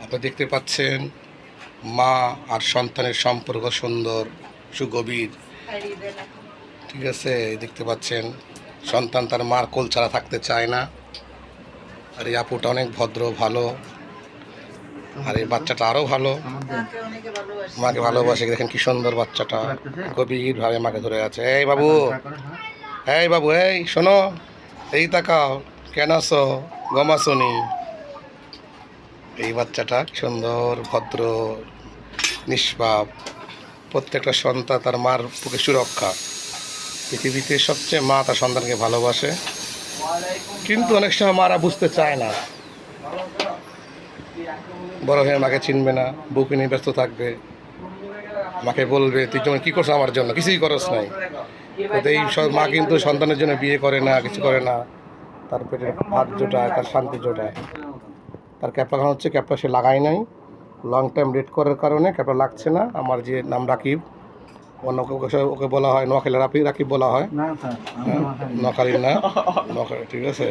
আপনারা দেখতে পাচ্ছেন মা আর সন্তানের সম্পর্ক সুন্দর সুগভীর। ঠিক আছে, দেখতে পাচ্ছেন সন্তান তার মার কোল ছাড়া থাকতে চায় না। আর এই আপুটা অনেক ভদ্র ভালো, আর এই বাচ্চাটা আরও ভালো, মাকে ভালোবাসে। দেখেন কি সুন্দর বাচ্চাটা, গভীরভাবে মাকে ধরে আছে। এই বাবু, এই বাবু, এই শোনো, এই তাকাও, কেন আছো গমাসনি। এই বাচ্চাটা কি সুন্দর ভদ্র নিষ্পাপ। প্রত্যেকটা সন্তান তার মার বুকে সুরক্ষা। পৃথিবীতে সবচেয়ে মা তার সন্তানকে ভালোবাসে, কিন্তু অনেক সময় মারা বুঝতে চায় না। বড় হয়ে মাকে চিনবে না, বুকে নিয়ে ব্যস্ত থাকবে। মাকে বলবে তুই যেমন কী করছো আমার জন্য, কিছুই করস নাই। কিন্তু এই সব মা কিন্তু সন্তানের জন্য বিয়ে করে না, কিছু করে না। তার পেটের ভাত জোটায়, তার শান্তি জোটায়। তার ক্যাপটা হচ্ছে ক্যাপটা সে লাগাই নাই, লং টাইম রেড করার কারণে ক্যাপটা লাগছে না। আমার যে নাম রাকিব, অন্য ওকে বলা হয় নোয়াখালী রাকিব বলা হয়, নোয়াখালী না, নোয়াখালী, ঠিক আছে।